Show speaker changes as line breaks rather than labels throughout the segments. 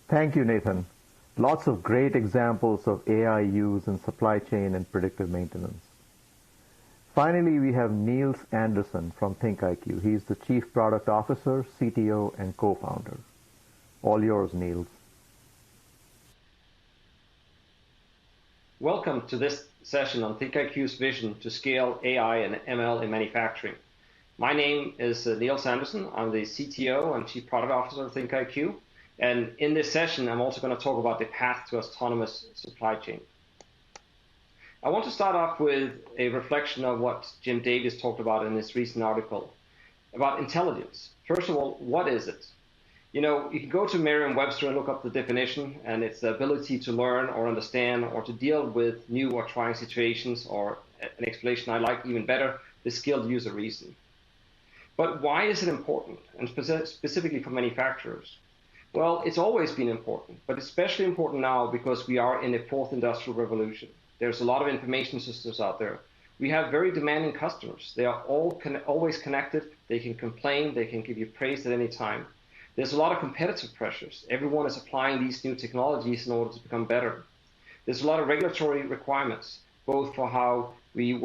Thank you, Nathan. Lots of great examples of AI use in supply chain and predictive maintenance. Finally, we have Niels Anderson from ThinkIQ. He's the Chief Product Officer, CTO, and co-founder. All yours, Niels.
Welcome to this session on ThinkIQ's vision to scale AI and ML in manufacturing. My name is Niels Anderson. I'm the CTO and Chief Product Officer of ThinkIQ. And in this session, I'm also going to talk about the path to autonomous supply chain. I want to start off with a reflection of what Jim Davis talked about in his recent article about intelligence. First of all, what is it? You know, you can go to Merriam-Webster and look up the definition, and it's the ability to learn or understand or to deal with new or trying situations, or an explanation I like even better, the skilled use of reason. But why is it important, and specifically for manufacturers? Well, it's always been important, but especially important now because we are in a fourth industrial revolution. There's a lot of information systems out there. We have very demanding customers. They are always connected. They can complain. They can give you praise at any time. There's a lot of competitive pressures. Everyone is applying these new technologies in order to become better. There's a lot of regulatory requirements, both for how we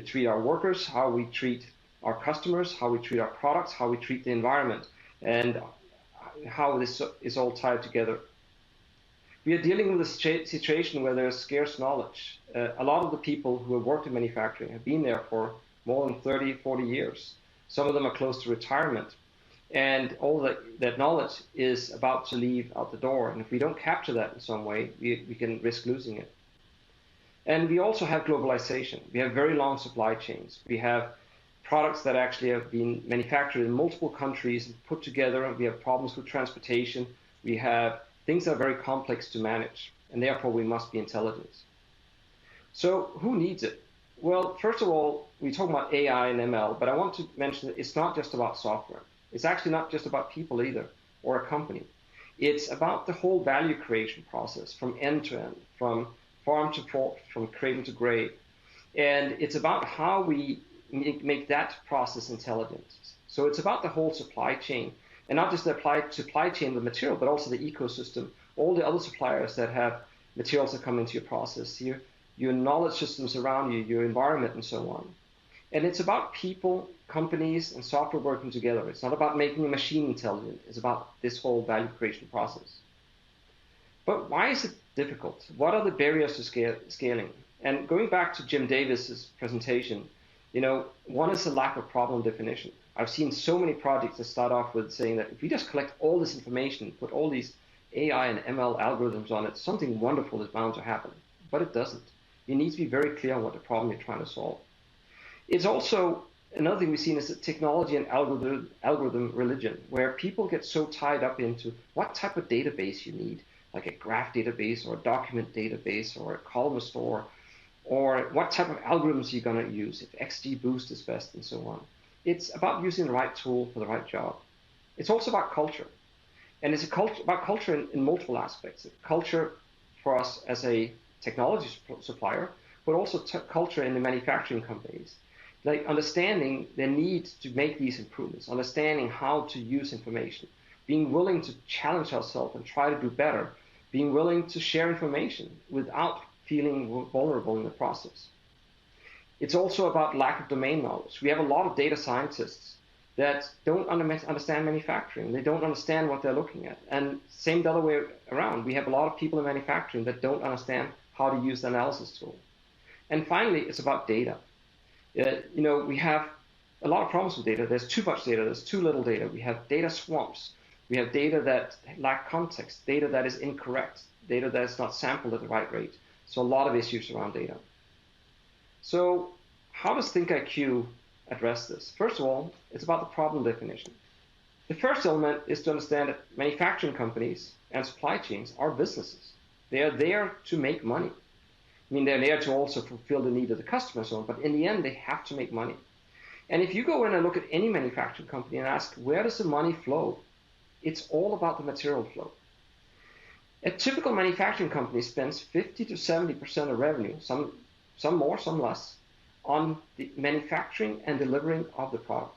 treat our workers, how we treat our customers, how we treat our products, how we treat the environment, and how this is all tied together. We are dealing with a situation where there's scarce knowledge. A lot of the people who have worked in manufacturing have been there for more than 30, 40 years. Some of them are close to retirement. And all that knowledge is about to leave out the door. And if we don't capture that in some way, we can risk losing it. And we also have globalization. We have very long supply chains. We have products that actually have been manufactured in multiple countries and put together. We have problems with transportation. We have things that are very complex to manage, and therefore we must be intelligent. So who needs it? Well, first of all, we talk about AI and ML, but I want to mention that it's not just about software. It's actually not just about people either, or a company. It's about the whole value creation process from end to end, from farm to fork, from cradle to grave. And it's about how we make that process intelligent. So it's about the whole supply chain, and not just the supply chain of material, but also the ecosystem, all the other suppliers that have materials that come into your process, your knowledge systems around you, your environment, and so on. And it's about people, companies, and software working together. It's not about making a machine intelligent. It's about this whole value creation process. But why is it difficult? What are the barriers to scaling? And going back to Jim Davis's presentation, you know, one is the lack of problem definition. I've seen so many projects that start off with saying that if we just collect all this information, put all these AI and ML algorithms on it, something wonderful is bound to happen. But it doesn't. You need to be very clear on what the problem you're trying to solve. It's also another thing we've seen is that technology and algorithm religion, where people get so tied up into what type of database you need, like a graph database or a document database or a column store, or what type of algorithms you're going to use, if XGBoost is best, and so on. It's about using the right tool for the right job. It's also about culture. And it's about culture in multiple aspects. Culture for us as a technology supplier, but also culture in the manufacturing companies. Like understanding the need to make these improvements, understanding how to use information, being willing to challenge ourselves and try to do better, being willing to share information without feeling vulnerable in the process. It's also about lack of domain knowledge. We have a lot of data scientists that don't understand manufacturing. They don't understand what they're looking at. And same the other way around. We have a lot of people in manufacturing that don't understand how to use the analysis tool. And finally, it's about data. You know, we have a lot of problems with data. There's too much data. There's too little data. We have data swamps. We have data that lack context, data that is incorrect, data that is not sampled at the right rate. So a lot of issues around data. So how does ThinkIQ address this? First of all, it's about the problem definition. The first element is to understand that manufacturing companies and supply chains are businesses. They are there to make money. I mean, they're there to also fulfill the need of the customer and so on, but in the end, they have to make money. And if you go in and look at any manufacturing company and ask, where does the money flow? It's all about the material flow. A typical manufacturing company spends 50 to 70% of revenue, some more, some less, on the manufacturing and delivering of the product.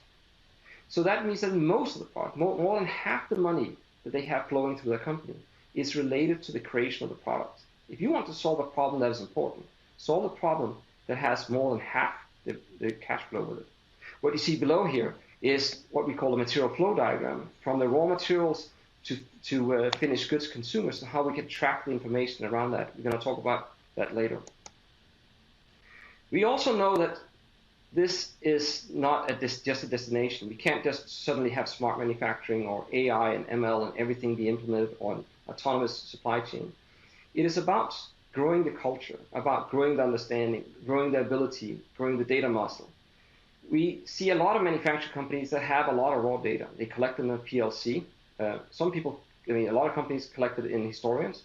So that means that most of the product, more than half the money that they have flowing through their company, is related to the creation of the product. If you want to solve a problem that is important, solve a problem that has more than half the cash flow with it. What you see below here is what we call a material flow diagram, from the raw materials to finished goods consumers, and how we can track the information around that. We're going to talk about that later. We also know that this is not just a destination. We can't just suddenly have smart manufacturing or AI and ML and everything be implemented on autonomous supply chain. It is about growing the culture, about growing the understanding, growing the ability, growing the data muscle. We see a lot of manufacturing companies that have a lot of raw data. They collect them in a PLC. A lot of companies collect it in historians.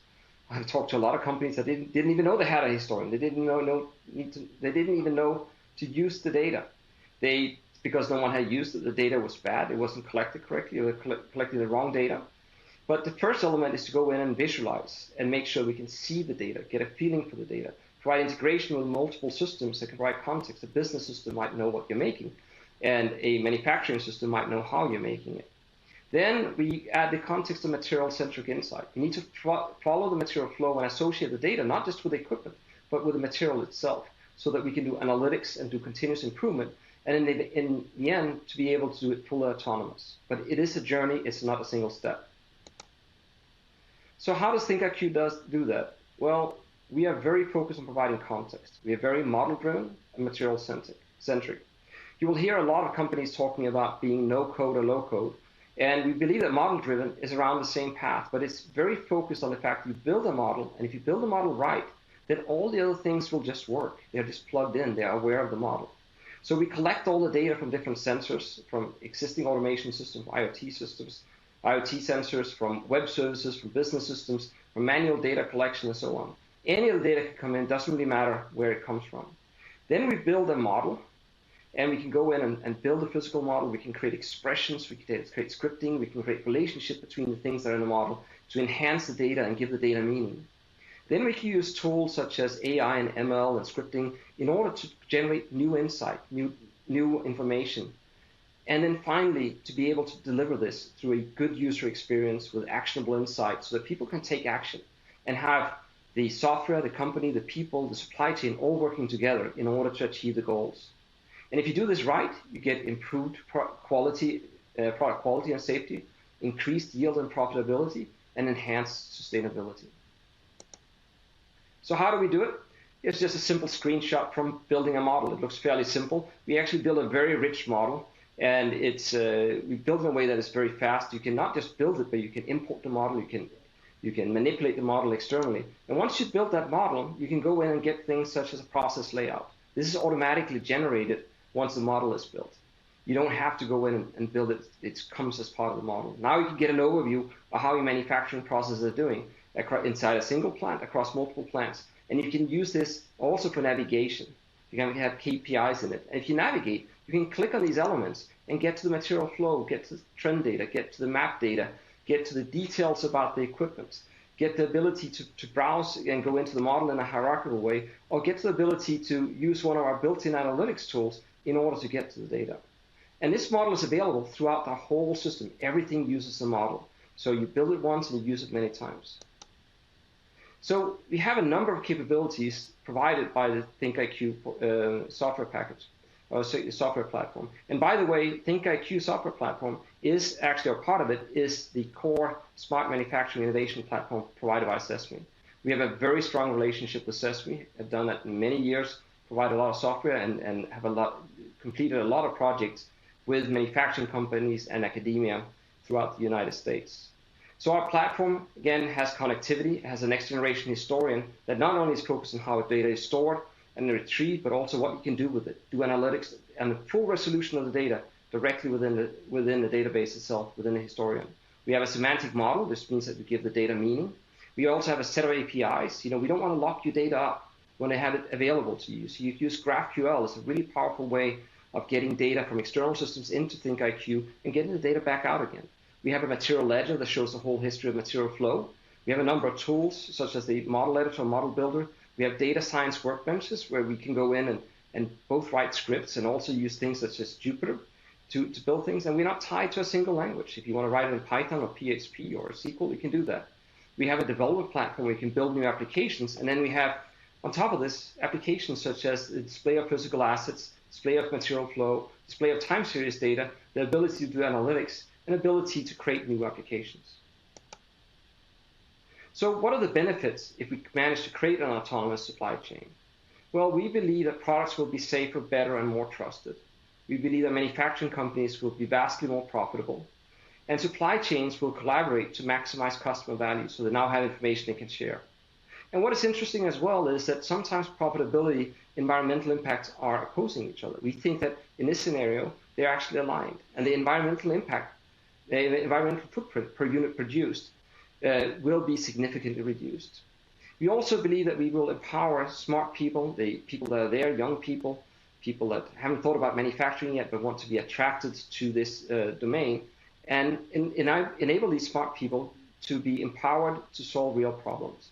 I've talked to a lot of companies that didn't even know they had a historian. They didn't even know to use the data. Because no one had used it, the data was bad. It wasn't collected correctly. They were collecting the wrong data. But the first element is to go in and visualize and make sure we can see the data, get a feeling for the data, provide integration with multiple systems that can provide context. A business system might know what you're making, and a manufacturing system might know how you're making it. Then we add the context of material-centric insight. We need to follow the material flow and associate the data, not just with the equipment, but with the material itself, so that we can do analytics and do continuous improvement, and in the end, to be able to do it fully autonomous. But it is a journey, it's not a single step. So how does ThinkIQ do that? Well, we are very focused on providing context. We are very model-driven and material-centric. You will hear a lot of companies talking about being no-code or low-code, and we believe that model-driven is around the same path, but it's very focused on the fact that you build a model, and if you build a model right, then all the other things will just work. They're just plugged in. They're aware of the model. So we collect all the data from different sensors, from existing automation systems, IoT systems, IoT sensors, from web services, from business systems, from manual data collection, and so on. Any of the data can come in. Doesn't really matter where it comes from. Then we build a model, and we can go in and build a physical model. We can create expressions. We can create scripting. We can create relationship between the things that are in the model to enhance the data and give the data meaning. Then we can use tools such as AI and ML and scripting in order to generate new insight, new information. And then finally, to be able to deliver this through a good user experience with actionable insights so that people can take action and have the software, the company, the people, the supply chain all working together in order to achieve the goals. And if you do this right, you get improved product quality and safety, increased yield and profitability, and enhanced sustainability. So how do we do it? It's just a simple screenshot from building a model. It looks fairly simple. We actually build a very rich model, and we build it in a way that is very fast. You can not just build it, but you can import the model. You can manipulate the model externally. And once you build that model, you can go in and get things such as a process layout. This is automatically generated once the model is built. You don't have to go in and build it. It comes as part of the model. Now you can get an overview of how your manufacturing processes are doing inside a single plant, across multiple plants. And you can use this also for navigation. You can have KPIs in it. And if you navigate, you can click on these elements and get to the material flow, get to the trend data, get to the map data, get to the details about the equipment, get the ability to browse and go into the model in a hierarchical way, or get the ability to use one of our built-in analytics tools in order to get to the data. And this model is available throughout the whole system. Everything uses the model. So you build it once and you use it many times. So we have a number of capabilities provided by the ThinkIQ software package, or software platform. And by the way, ThinkIQ software platform is actually, or part of it, is the core smart manufacturing innovation platform provided by Sesame. We have a very strong relationship with Sesame. Have done that in many years, provide a lot of software, and have completed a lot of projects with manufacturing companies and academia throughout the United States. So our platform, again, has connectivity, has a next generation historian that not only is focused on how data is stored and retrieved, but also what you can do with it, do analytics and the full resolution of the data directly within the database itself, within the historian. We have a semantic model. This means that we give the data meaning. We also have a set of APIs. We don't want to lock your data up when they have it available to you. So you use GraphQL. It's a really powerful way of getting data from external systems into ThinkIQ and getting the data back out again. We have a material ledger that shows the whole history of material flow. We have a number of tools, such as the model editor, model builder. We have data science workbenches where we can go in and both write scripts and also use things such as Jupyter to build things. And we're not tied to a single language. If you want to write it in Python or PHP or SQL, you can do that. We have a development platform where we can build new applications, and then we have, on top of this, applications such as the display of physical assets, display of material flow, display of time series data, the ability to do analytics, and ability to create new applications. So what are the benefits if we manage to create an autonomous supply chain? Well, we believe that products will be safer, better, and more trusted. We believe that manufacturing companies will be vastly more profitable. And supply chains will collaborate to maximize customer value, so they now have information they can share. And what is interesting as well is that sometimes profitability, environmental impacts are opposing each other. We think that in this scenario, they're actually aligned. And the environmental impact, the environmental footprint per unit produced will be significantly reduced. We also believe that we will empower smart people, the people that are there, young people, people that haven't thought about manufacturing yet but want to be attracted to this domain, and enable these smart people to be empowered to solve real problems.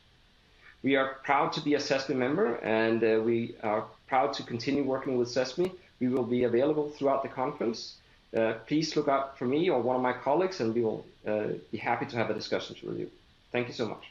We are proud to be a SESME member, and we are proud to continue working with SESME. We will be available throughout the conference. Please look out for me or one of my colleagues, and we will be happy to have a discussion with you. Thank you so much.